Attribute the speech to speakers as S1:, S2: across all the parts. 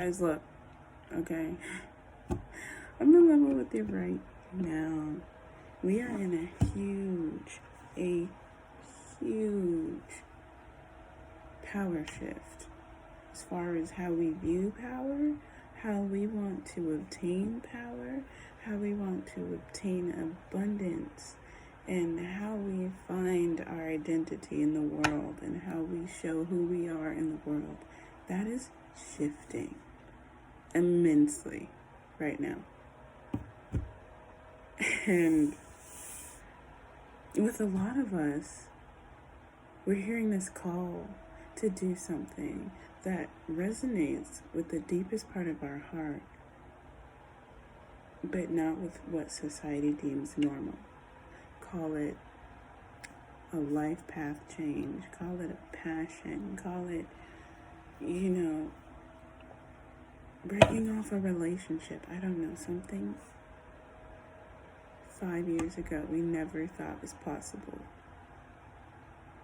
S1: Guys, look, okay? I'm gonna level with you right now. We are in a huge power shift as far as how we view power, how we want to obtain power, how we want to obtain abundance, and how we find our identity in the world and how we show who we are in the world. That is shifting immensely right now. And with a lot of us, we're hearing this call to do something that resonates with the deepest part of our heart, but not with what society deems normal. Call it a life path change, call it a passion, call it, breaking off a relationship. I don't know, something 5 years ago we never thought was possible.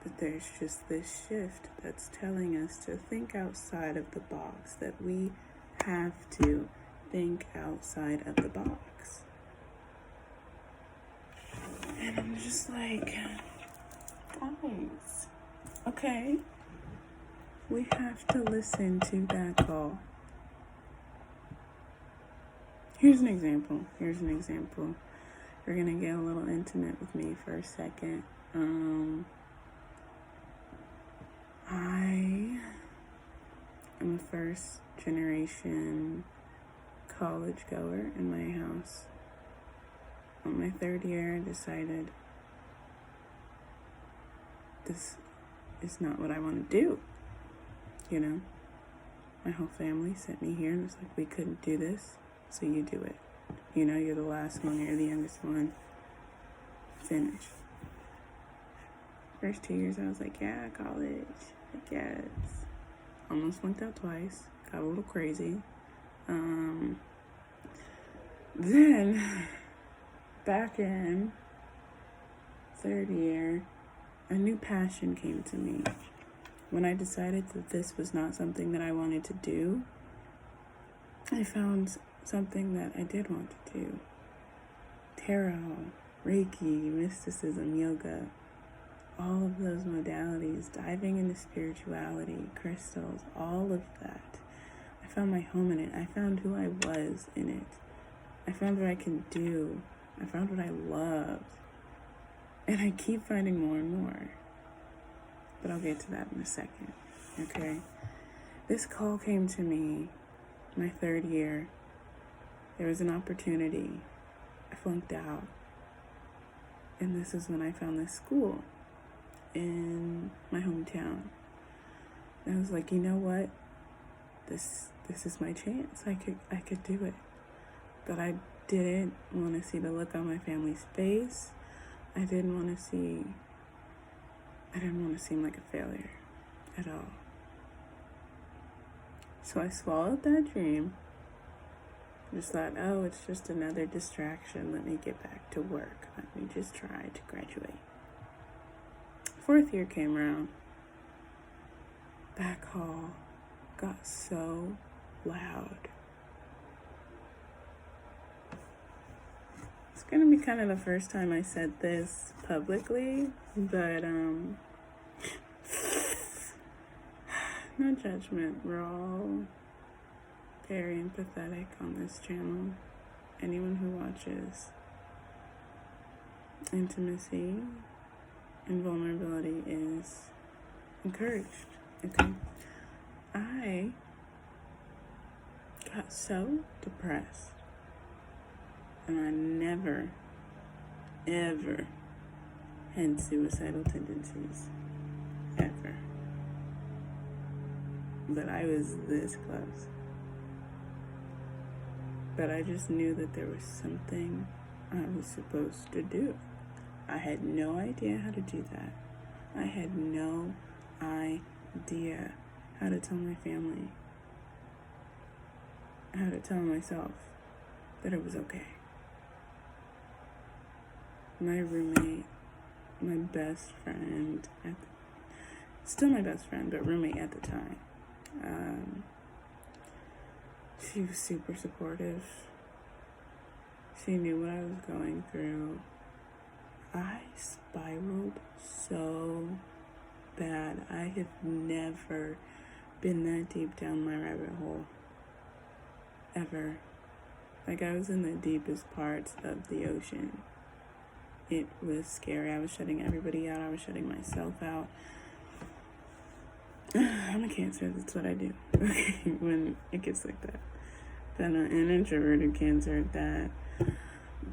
S1: But there's just this shift that's telling us to think outside of the box, that we have to think outside of the box. And I'm just like, guys, okay, we have to listen to that call. Here's an example. We're gonna get a little intimate with me for a second. I am a first generation college goer in my house. On my third year, I decided this is not what I want to do. My whole family sent me here and was like, we couldn't do this, so you do it. You're the last one, you're the youngest one. Finish. First 2 years, I was like, yeah, college, I guess. Almost went out twice, got a little crazy. Then, back in third year, a new passion came to me. When I decided that this was not something that I wanted to do, I found something that I did want to do. Tarot, Reiki, mysticism, yoga, all of those modalities, diving into spirituality, crystals, all of that. I found my home in it. I found who I was in it. I found what I can do. I found what I loved. And I keep finding more and more. But I'll get to that in a second, okay? This call came to me my third year. There was an opportunity. I flunked out. And this is when I found this school in my hometown. And I was like, you know what? This is my chance. I could do it. But I didn't want to see the look on my family's face. I didn't want to seem like a failure at all. So I swallowed that dream. Just thought, oh, it's just another distraction. Let me get back to work. Let me just try to graduate. Fourth year came around. That call got so loud. It's gonna be kind of the first time I said this publicly, but no judgment. We're all very empathetic on this channel. Anyone who watches intimacy and vulnerability is encouraged. Okay. I got so depressed, and I never, ever had suicidal tendencies. Ever. But I was this close. But I just knew that there was something I was supposed to do. I had no idea how to do that. I had no idea how to tell my family, how to tell myself that it was okay. My roommate, my best friend, still my best friend, but roommate at the time, She was super supportive. She knew what I was going through. I spiraled so bad. I have never been that deep down my rabbit hole. Ever. Like, I was in the deepest parts of the ocean. It was scary. I was shutting everybody out. I was shutting myself out. I'm a Cancer. That's what I do. When it gets like that. Then an introverted Cancer at that.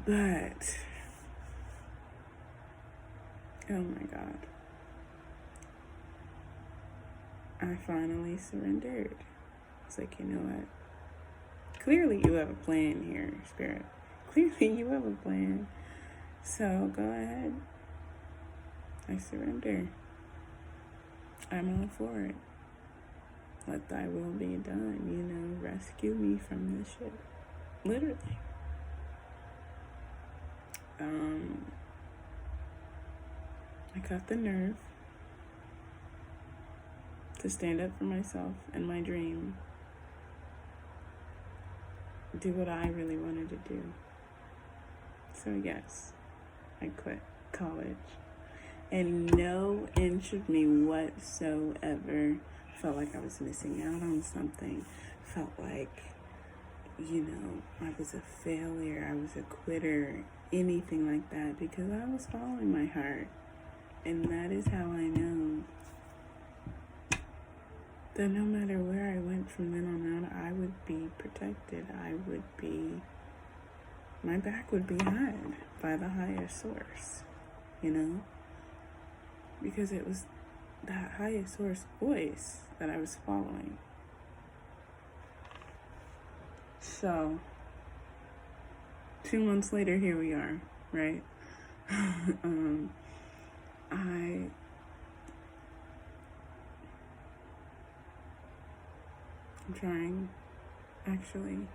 S1: But, oh my God. I finally surrendered. I was like, you know what? Clearly you have a plan here, Spirit. Clearly you have a plan. So go ahead. I surrender. I'm all for it. Let thy will be done, rescue me from this shit. Literally. I got the nerve to stand up for myself and my dream. Do what I really wanted to do. So yes, I quit college. And no inch of me whatsoever felt like I was missing out on something. Felt like, I was a failure. I was a quitter. Anything like that. Because I was following my heart. And that is how I know that no matter where I went from then on out, I would be protected. My back would be had by the higher source, because it was that higher source voice that I was following. So, 2 months later, here we are, right? I'm trying, actually.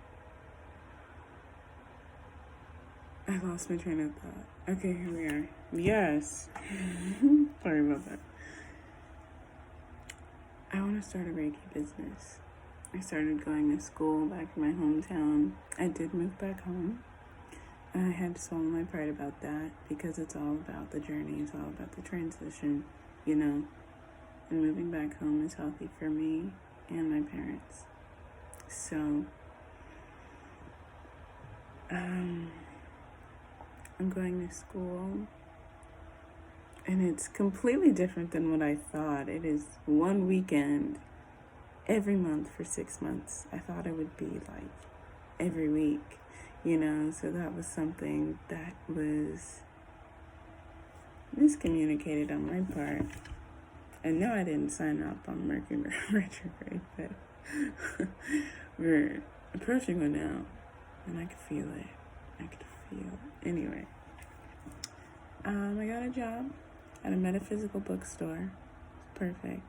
S1: I lost my train of thought. Okay, here we are. Yes. Sorry about that. I want to start a Reiki business. I started going to school back in my hometown. I did move back home. I had to swallow my pride about that because it's all about the journey. It's all about the transition, And moving back home is healthy for me and my parents. So, I'm going to school, and it's completely different than what I thought. It is one weekend every month for 6 months. I thought it would be like every week, so that was something that was miscommunicated on my part. I know I didn't sign up on Mercury retrograde, but we're approaching one now, and I could feel it. Anyway, I got a job at a metaphysical bookstore. It's perfect.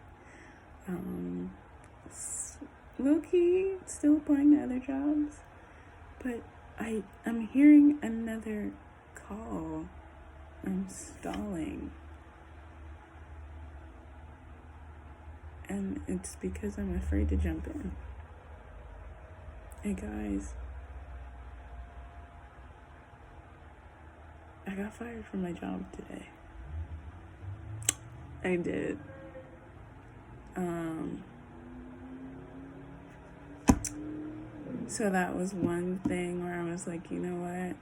S1: Low-key, still applying to other jobs, but I'm hearing another call. I'm stalling. And it's because I'm afraid to jump in. Hey guys, I got fired from my job today. I did. So that was one thing where I was like, you know what?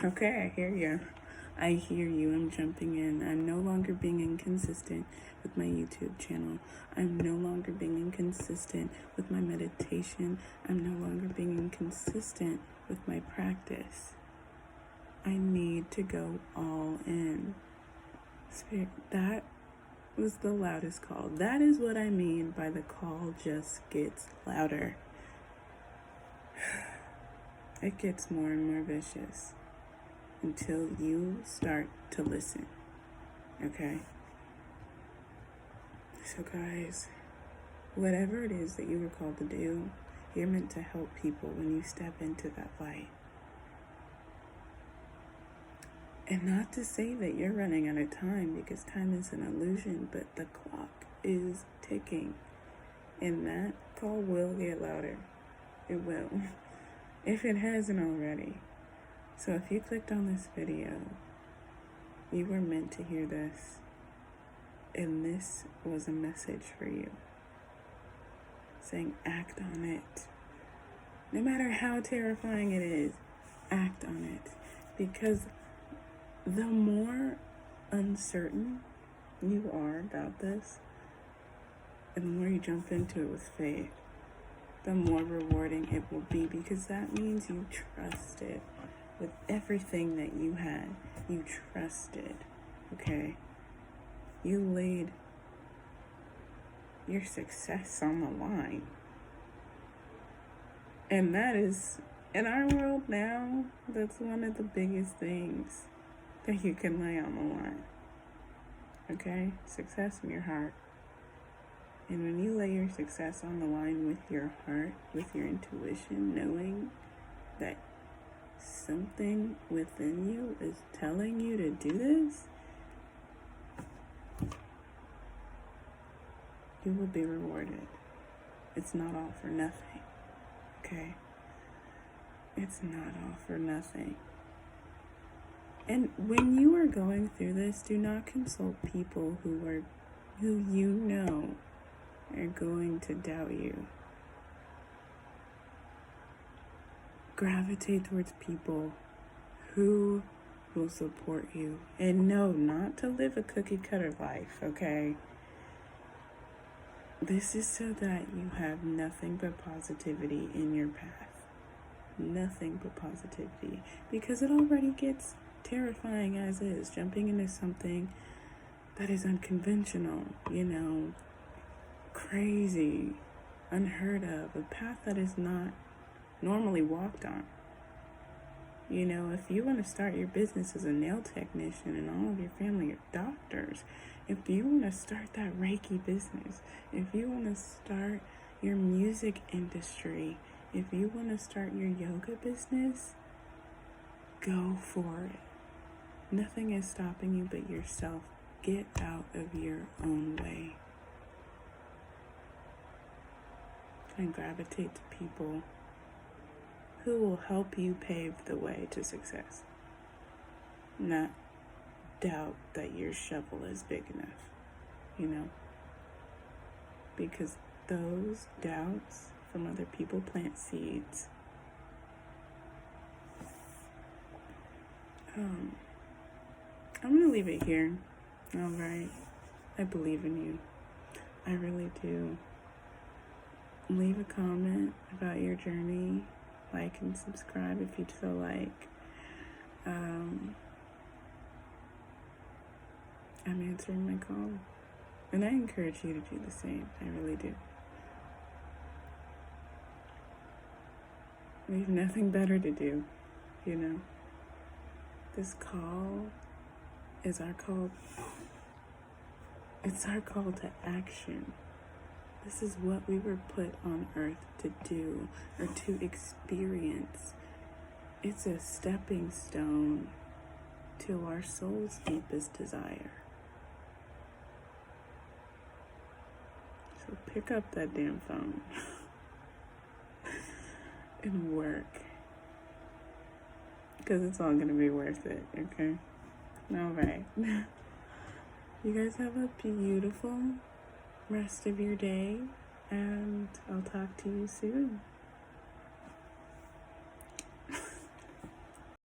S1: Okay, I hear you. I'm jumping in. I'm no longer being inconsistent with my YouTube channel. I'm no longer being inconsistent with my meditation. I'm no longer being inconsistent with my practice. I need to go all in. Spirit, that was the loudest call. That is what I mean by the call just gets louder. It gets more and more vicious until you start to listen. Okay? So guys, whatever it is that you were called to do, you're meant to help people when you step into that light. And not to say that you're running out of time, because time is an illusion, but the clock is ticking. And that call will get louder. It will. If it hasn't already. So if you clicked on this video, you were meant to hear this. And this was a message for you. Saying act on it. No matter how terrifying it is, act on it. Because the more uncertain you are about this, and the more you jump into it with faith, the more rewarding it will be, because that means you trusted with everything that you had. You trusted, okay? You laid your success on the line. And that is, in our world now, that's one of the biggest things that you can lay on the line. Okay? Success in your heart. And when you lay your success on the line with your heart, with your intuition, knowing that something within you is telling you to do this, you will be rewarded. It's not all for nothing. Okay? It's not all for nothing. And when you are going through this, do not consult people who you know are going to doubt you. Gravitate towards people who will support you. And no, not to live a cookie cutter life, okay? This is so that you have nothing but positivity in your path. Nothing but positivity. Because it already gets terrifying as is. Jumping into something that is unconventional, crazy, unheard of, a path that is not normally walked on. If you want to start your business as a nail technician and all of your family are doctors, if you want to start that Reiki business, if you want to start your music industry, if you want to start your yoga business, go for it. Nothing is stopping you but yourself. Get out of your own way. And gravitate to people who will help you pave the way to success. Not doubt that your shovel is big enough, Because those doubts from other people plant seeds. I'm going to leave it here. All right. I believe in you. I really do. Leave a comment about your journey. Like and subscribe if you feel like. I'm answering my call. And I encourage you to do the same. I really do. We have nothing better to do, This call is our call. It's our call to action. This is what we were put on earth to do or to experience. It's a stepping stone to our soul's deepest desire. So pick up that damn phone and work. Because it's all going to be worth it, okay? All right. You guys have a beautiful rest of your day, and I'll talk to you soon.